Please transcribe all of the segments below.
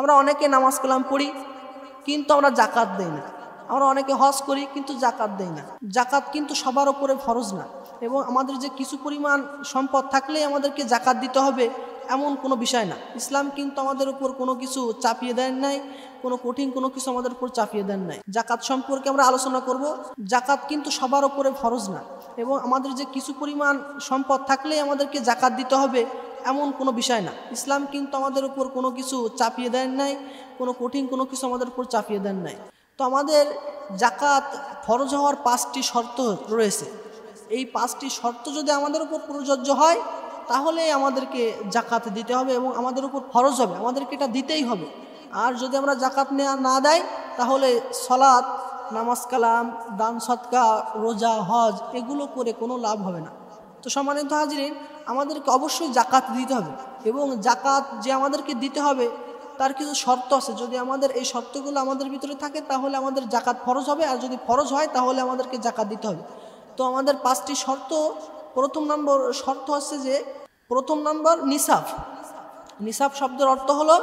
আমরা অনেকে নামাজ কালাম পড়ি কিন্তু আমরা জাকাত দেই না। আমরা অনেকে হজ করি কিন্তু জাকাত দেই না। জাকাত কিন্তু সবার উপরে ফরজ না, এবং আমাদের যে কিছু পরিমাণ সম্পদ থাকলেই আমাদেরকে জাকাত দিতে হবে এমন কোনো বিষয় না। ইসলাম কিন্তু আমাদের উপর কোনো কিছু চাপিয়ে দেন নাই, কোনো কঠিন কোনো কিছু আমাদের উপর চাপিয়ে দেন নাই। জাকাত সম্পর্কে আমরা আলোচনা করব। জাকাত কিন্তু সবার উপরে ফরজ না, এবং আমাদের যে কিছু পরিমাণ সম্পদ থাকলেই আমাদেরকে জাকাত দিতে হবে এমন কোনো বিষয় না। ইসলাম কিন্তু আমাদের উপর কোনো কিছু চাপিয়ে দেন নাই, কোনো কঠিন কোনো কিছু আমাদের উপর চাপিয়ে দেন নাই। তো আমাদের জাকাত ফরজ হওয়ার 5টি শর্ত রয়েছে। এই 5টি শর্ত যদি আমাদের উপর প্রযোজ্য হয় তাহলে আমাদেরকে জাকাত দিতে হবে এবং আমাদের উপর ফরজ হবে, আমাদেরকে এটা দিতেই হবে। আর যদি আমরা জাকাত না দেই তাহলে সলাৎ, নামাজ কালাম, দান সদকা, রোজা, হজ এগুলো করে কোনো লাভ হবে না। তো সম্মানিত হাজিরিন, আমাদেরকে অবশ্যই জাকাত দিতে হবে, এবং জাকাত যে আমাদেরকে দিতে হবে তার কিছু শর্ত আছে। যদি আমাদের এই শর্তগুলো আমাদের ভিতরে থাকে তাহলে আমাদের জাকাত ফরজ হবে, আর যদি ফরজ হয় তাহলে আমাদেরকে জাকাত দিতে হবে। তো আমাদের 5টি শর্ত। প্রথম নম্বর শর্ত হচ্ছে যে, প্রথম নম্বর নিসাব। নিসাব শব্দের অর্থ হলো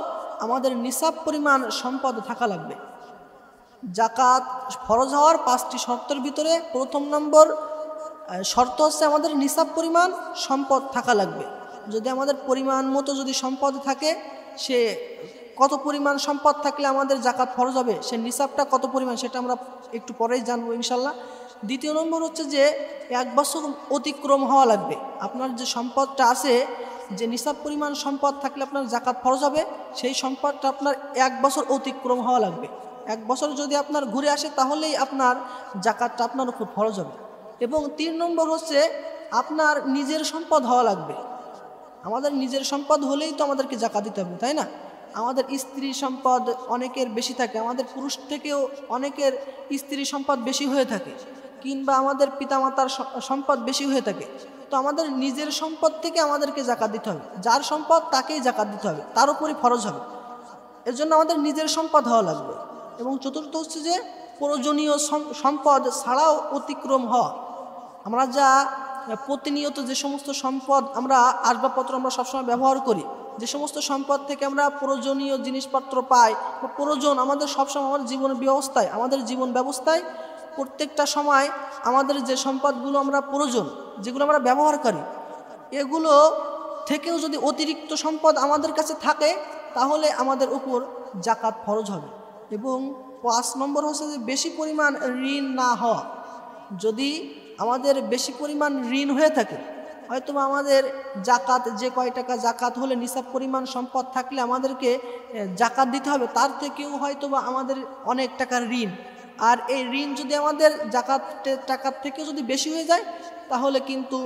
আমাদের নিসাব পরিমাণ সম্পদ থাকা লাগবে। জাকাত ফরজ হওয়ার 5টি শর্তের ভিতরে প্রথম নম্বর শর্ত হচ্ছে আমাদের নিসাব পরিমাণ সম্পদ থাকা লাগবে। যদি আমাদের পরিমাণ মতো যদি সম্পদ থাকে, সে কত পরিমাণ সম্পদ থাকলে আমাদের জাকাত ফরজ হবে, সে নিসাবটা কত পরিমাণ সেটা আমরা একটু পরেই জানবো ইনশাল্লাহ। দ্বিতীয় নম্বর হচ্ছে যে 1 বছর অতিক্রম হওয়া লাগবে। আপনার যে সম্পদটা আছে, যে নিসাব পরিমাণ সম্পদ থাকলে আপনার জাকাত ফরজ হবে, সেই সম্পদটা আপনার 1 বছর অতিক্রম হওয়া লাগবে। 1 বছর যদি আপনার ঘুরে আসে তাহলেই আপনার জাকাতটা আপনার উপর ফরজ হবে। এবং 3 নম্বর হচ্ছে আপনার নিজের সম্পদ হওয়া লাগবে। আমাদের নিজের সম্পদ হলেই তো আমাদেরকে জাকাত দিতে হবে, তাই না? আমাদের স্ত্রী সম্পদ অনেকের বেশি থাকে, আমাদের পুরুষ থেকেও অনেকের স্ত্রী সম্পদ বেশি হয়ে থাকে, কিংবা আমাদের পিতামাতার সম্পদ বেশি হয়ে থাকে। তো আমাদের নিজের সম্পদ থেকে আমাদেরকে জাকাত দিতে হবে। যার সম্পদ তাকেই জাকাত দিতে হবে, তার উপরই ফরজ হবে। এর জন্য আমাদের নিজের সম্পদ হওয়া লাগবে। এবং চতুর্থ হচ্ছে যে প্রয়োজনীয় সম্পদ ছাড়াও অতিক্রম হওয়া। আমরা যা প্রতিনিয়ত যে সমস্ত সম্পদ আমরা আসবাবপত্র আমরা সবসময় ব্যবহার করি, যে সমস্ত সম্পদ থেকে আমরা প্রয়োজনীয় জিনিসপত্র পাই বা প্রয়োজন আমাদের সবসময় আমাদের জীবন ব্যবস্থায়, আমাদের জীবন ব্যবস্থায় প্রত্যেকটা সময় আমাদের যে সম্পদগুলো আমরা প্রয়োজন, যেগুলো আমরা ব্যবহার করি, এগুলো থেকেও যদি অতিরিক্ত সম্পদ আমাদের কাছে থাকে তাহলে আমাদের উপর জাকাত ফরজ হবে। এবং 5 নম্বর হচ্ছে যে বেশি পরিমাণ ঋণ না হওয়া। যদি আমাদের বেশি পরিমাণ ঋণ হয়ে থাকে, হয়তো আমাদের জাকাত যে কয় টাকা জাকাত হলে নিসাব পরিমাণ সম্পদ থাকলে আমাদেরকে জাকাত দিতে হবে, তার থেকেও হয়তো বা আমাদের অনেক টাকার ঋণ, আর এই ঋণ যদি আমাদের জাকাতের টাকার থেকেও যদি বেশি হয়ে যায় তাহলে কিন্তু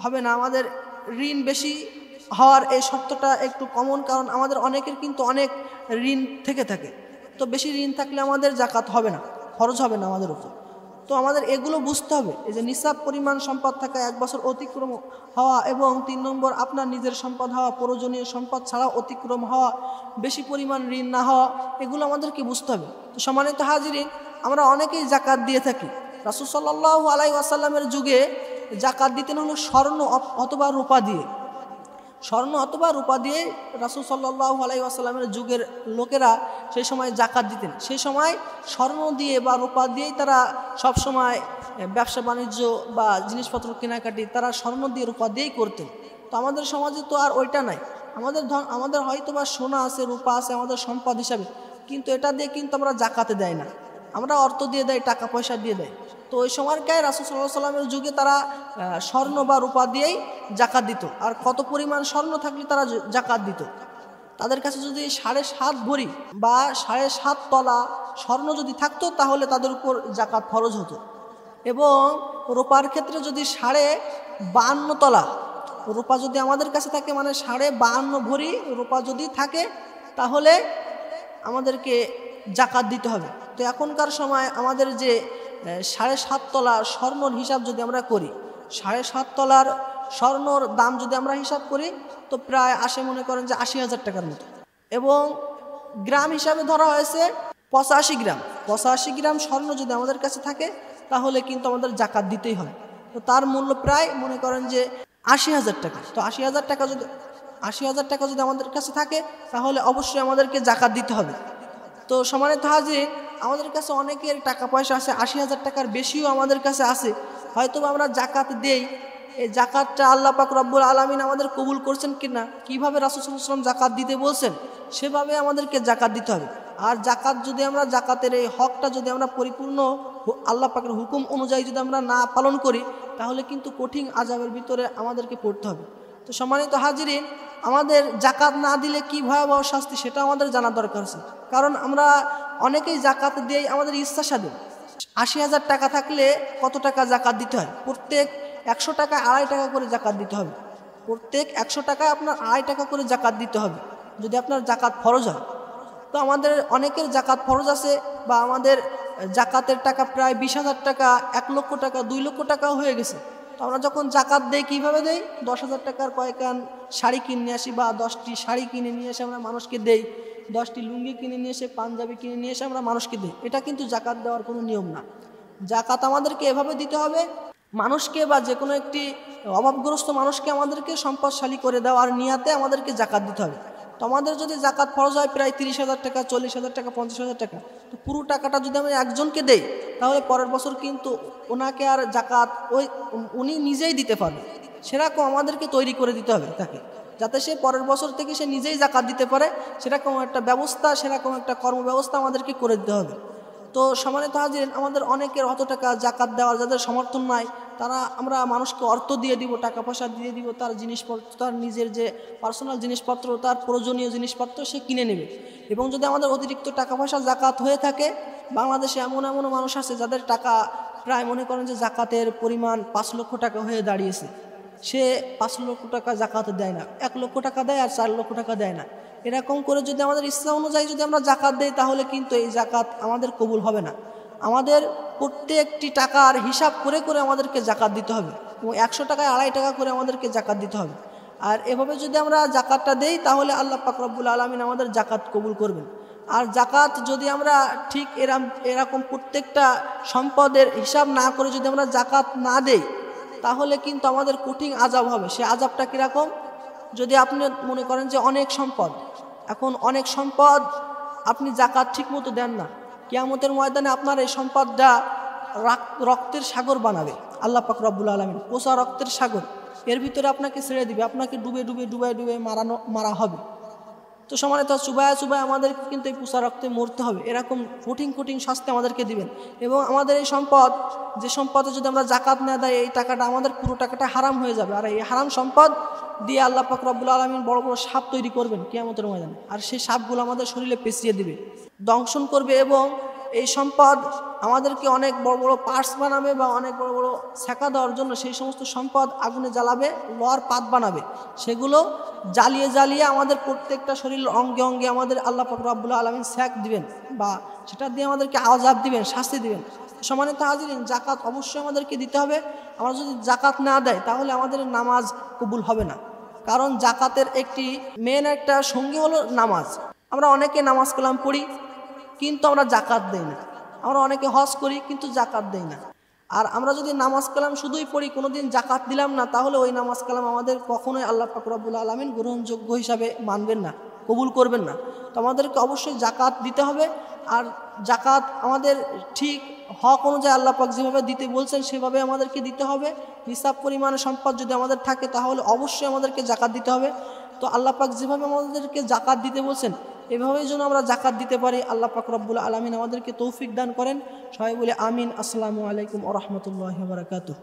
হবে না। আমাদের ঋণ বেশি হওয়ার এই শর্তটা একটু কমন, কারণ আমাদের অনেকের কিন্তু অনেক ঋণ থেকে থাকে। তো বেশি ঋণ থাকলে আমাদের জাকাত হবে না, খরচ হবে না আমাদের উপর। তো আমাদের এগুলো বুঝতে হবে, এই যে নিসাব পরিমাণ সম্পদ থাকা, 1 বছর অতিক্রম হওয়া, এবং 3 নম্বর আপনার নিজের সম্পদ হওয়া, প্রয়োজনীয় সম্পদ ছাড়া অতিক্রম হওয়া, বেশি পরিমাণ ঋণ না হওয়া, এগুলো আমাদেরকে বুঝতে হবে। তো সম্মানিত হাজিরিন, আমরা অনেকেই জাকাত দিয়ে থাকি। রাসূল সাল্লাল্লাহু আলাইহি ওয়াসাল্লামের যুগে জাকাত দিতেন হলো স্বর্ণ অথবা রূপা দিয়ে। স্বর্ণ অথবা রূপা দিয়ে রাসূল সাল্লাল্লাহু আলাইহি ওয়াসাল্লামের যুগের লোকেরা সেই সময় জাকাত দিতেন। সেই সময় স্বর্ণ দিয়ে বা রূপা দিয়েই তারা সব সময় ব্যবসা বাণিজ্য বা জিনিসপত্র কেনাকাটি তারা স্বর্ণ দিয়ে রূপা দিয়েই করতেন। তো আমাদের সমাজে তো আর ওইটা নাই। আমাদের হয়তো বা সোনা আছে, রূপা আছে আমাদের সম্পদ হিসাবে, কিন্তু এটা দিয়ে কিন্তু আমরা জাকাতে দেয় না, আমরা অর্থ দিয়ে দেয়, টাকা পয়সা দিয়ে দেয়। তো ওই সময়কার রাসূল সাল্লাল্লাহু আলাইহি ওয়াসাল্লামের যুগে তারা স্বর্ণ বা রূপা দিয়েই জাকাত দিত। আর কত পরিমাণ স্বর্ণ থাকলে তারা জাকাত দিত? তাদের কাছে যদি 7.5 ভরি বা 7.5 তলা স্বর্ণ যদি থাকতো তাহলে তাদের উপর জাকাত ফরজ হতো। এবং রূপার ক্ষেত্রে যদি 52.5 তলা রূপা যদি আমাদের কাছে থাকে, মানে 52.5 ভরি রূপা যদি থাকে তাহলে আমাদেরকে জাকাত দিতে হবে। তো এখনকার সময় আমাদের যে 7.5 তলা স্বর্ণর হিসাব যদি আমরা করি, 7.5 তলার স্বর্ণর দাম যদি আমরা হিসাব করি তো প্রায় আসে মনে করেন যে 80,000 টাকার মতো। এবং গ্রাম হিসাবে ধরা হয়েছে 85 গ্রাম। 85 গ্রাম স্বর্ণ যদি আমাদের কাছে থাকে তাহলে কিন্তু আমাদের জাকাত দিতেই হয়। তো তার মূল্য প্রায় মনে করেন যে 80,000 টাকা। তো 80,000 টাকা যদি 80,000 টাকা যদি আমাদের কাছে থাকে তাহলে অবশ্যই আমাদেরকে জাকাত দিতে হবে। তো সম্মানিত হাজির, আমাদের কাছে অনেকের টাকা পয়সা আছে, 80,000 টাকার বেশিও আমাদের কাছে আছে, হয়তো আমরা জাকাত দেই। এই জাকাতটা আল্লাহ পাক রব্বুল আলামিন আমাদের কবুল করছেন কিনা, কিভাবে রাসূল সাল্লাল্লাহু আলাইহি ওয়াসাল্লাম জাকাত দিতে বলছেন সেভাবে আমাদেরকে জাকাত দিতে হবে। আর জাকাত যদি আমরা জাকাতের এই হকটা যদি আমরা পরিপূর্ণ আল্লাহ পাকের হুকুম অনুযায়ী যদি আমরা না পালন করি তাহলে কিন্তু কঠিন আযাবের ভিতরে আমাদেরকে পড়তে হবে। তো সম্মানিত হাজিরিন, আমাদের জাকাত না দিলে কি ভয়াবহ শাস্তি সেটা আমাদের জানা দরকার আছে। কারণ আমরা অনেকেই জাকাত দিই আমাদের ইচ্ছা স্বাধীন। 80,000 টাকা থাকলে কত টাকা জাকাত দিতে হয়? প্রত্যেক 100 টাকায় 2.5 টাকা করে জাকাত দিতে হবে। প্রত্যেক 100 টাকায় আপনার 2.5 টাকা করে জাকাত দিতে হবে যদি আপনার জাকাত ফরজ হয়। তো আমাদের অনেকের জাকাত ফরজ আছে, বা আমাদের জাকাতের টাকা প্রায় 20,000 টাকা, 1 লক্ষ টাকা, 2 লক্ষ টাকাও হয়ে গেছে। তো আমরা যখন জাকাত দেই কীভাবে দেই? 10,000 টাকার কয়েকখান শাড়ি কিনে নিয়ে আসি, বা 10টি শাড়ি কিনে নিয়ে এসে আমরা মানুষকে দেই, 10টি লুঙ্গি কিনে নিয়ে এসে, পাঞ্জাবি কিনে নিয়ে এসে আমরা মানুষকে দিই। এটা কিন্তু জাকাত দেওয়ার কোনো নিয়ম না। জাকাত আমাদেরকে এভাবে দিতে হবে, মানুষকে বা যে কোনো একটি অভাবগ্রস্ত মানুষকে আমাদেরকে সম্পদশালী করে দেওয়ার নিয়াতে আমাদেরকে জাকাত দিতে হবে। তো আমাদের যদি জাকাত ফরজ হয় প্রায় 30,000 টাকা, 40,000 টাকা, 50,000 টাকা, তো পুরো টাকাটা যদি আমি একজনকে দেই তাহলে পরের বছর কিন্তু ওনাকে আর জাকাত উনি নিজেই দিতে পারবে। সেরকম আমাদেরকে তৈরি করে দিতে হবে তাকে, যাতে সে পরের বছর থেকে সে নিজেই জাকাত দিতে পারে। সেরকম একটা ব্যবস্থা, সেরকম একটা কর্মব্যবস্থা আমাদেরকে করে দিতে হবে। তো সম্মানিত হাজিরিন, আমাদের অনেকের অত টাকা জাকাত দেওয়ার যাদের সমর্থন নাই, তারা আমরা মানুষকে অর্থ দিয়ে দিব, টাকা পয়সা দিয়ে দিব, তার জিনিসপত্র, তার নিজের যে পার্সোনাল জিনিসপত্র, তার প্রয়োজনীয় জিনিসপত্র সে কিনে নেবে। এবং যদি আমাদের অতিরিক্ত টাকা পয়সা জাকাত হয়ে থাকে, বাংলাদেশে এমন এমন মানুষ আছে যাদের টাকা প্রায় মনে করেন যে জাকাতের পরিমাণ 5 লক্ষ টাকা হয়ে দাঁড়িয়েছে, সে 5 লক্ষ টাকা জাকাত দেয় না, 1 লক্ষ টাকা দেয় আর 4 লক্ষ টাকা দেয় না। এরকম করে যদি আমাদের ইচ্ছা অনুযায়ী যদি আমরা জাকাত দেই তাহলে কিন্তু এই জাকাত আমাদের কবুল হবে না। আমাদের প্রত্যেকটি টাকার হিসাব করে করে আমাদেরকে জাকাত দিতে হবে, এবং 100 টাকায় 2.5 টাকা করে আমাদেরকে জাকাত দিতে হবে। আর এভাবে যদি আমরা জাকাতটা দেই তাহলে আল্লাহ পাক রব্বুল আলামিন আমাদের জাকাত কবুল করবেন। আর জাকাত যদি আমরা ঠিক এরকম প্রত্যেকটা সম্পদের হিসাব না করে যদি আমরা জাকাত না দেই তাহলে কিন্তু আমাদের কঠিন আযাব হবে। সে আযাবটা কীরকম? যদি আপনি মনে করেন যে অনেক সম্পদ, এখন অনেক সম্পদ আপনি জাকাত ঠিক মতো দেন না, কিয়ামতের ময়দানে আপনার এই সম্পদটা রক্তের সাগর বানাবে। আল্লাহ পাক রব্বুল আলামিন পোষা রক্তের সাগর, এর ভিতরে আপনাকে ছেড়ে দিবে, আপনাকে ডুবে ডুবে ডুবাই ডুবে মারা হবে। তো সম্মানিত চুবায় চুবায় আমাদের কিন্তু এই পোষা রক্তে মরতে হবে। এরকম কঠিন কঠিন শাস্তি আমাদেরকে দিবেন। এবং আমাদের এই সম্পদ, যে সম্পদে যদি আমরা জাকাত না দেয় এই টাকাটা আমাদের পুরো টাকাটা হারাম হয়ে যাবে। আর এই হারাম সম্পদ দিয়ে আল্লাহ পাক রব্বুল আলামিন বড় বড় সাপ তৈরি করবেন কিয়ামতের ময়দানে, আর সেই সাপগুলো আমাদের শরীরে পেঁচিয়ে দিবে, দংশন করবে। এবং এই সম্পদ আমাদেরকে অনেক বড় বড় পার্টস বানাবে, বা অনেক বড় বড় ছেঁকা দেওয়ার জন্য সেই সমস্ত সম্পদ আগুনে জ্বালাবে, লোহার পাত বানাবে, সেগুলো জ্বালিয়ে জ্বালিয়ে আমাদের প্রত্যেকটা শরীর অঙ্গে অঙ্গে আমাদের আল্লাহ পাক রব্বুল আলামিন সেক দিবেন, বা সেটা দিয়ে আমাদেরকে আযাব দিবেন, শাস্তি দিবেন। সম্মানিত হাজিরিন, জাকাত অবশ্যই আমাদেরকে দিতে হবে। আমরা যদি জাকাত না দেয় তাহলে আমাদের নামাজ কবুল হবে না। কারণ জাকাতের একটি মেন একটা সঙ্গী হলো নামাজ। আমরা অনেকে নামাজ কালাম পড়ি কিন্তু আমরা জাকাত দেই না। আমরা অনেকে হজ করি কিন্তু জাকাত দেই না। আর আমরা যদি নামাজ কালাম শুধুই পড়ি, কোনোদিন জাকাত দিলাম না, তাহলে ওই নামাজ কালাম আমাদের কখনোই আল্লাহ পাক রব্বুল আলামিন গ্রহণযোগ্য হিসাবে মানবেন না, কবুল করবেন না। তো আমাদেরকে অবশ্যই জাকাত দিতে হবে। আর জাকাত আমাদের ঠিক হক অনুযায়ী আল্লাহ পাক যেভাবে দিতে বলছেন সেভাবে আমাদেরকে দিতে হবে। নিসাব পরিমাণে সম্পদ যদি আমাদের থাকে তাহলে অবশ্যই আমাদেরকে জাকাত দিতে হবে। তো আল্লাহ পাক যেভাবে আমাদেরকে জাকাত দিতে বলছেন এভাবেই যেন আমরা জাকাত দিতে পারি। আল্লাহ পাক রব্বুল আলামিন আমাদেরকে তৌফিক দান করেন। সবাই বলে আমিন। আসসালামু আলাইকুম ওয়া রাহমাতুল্লাহি ওয়া বারাকাতুহু।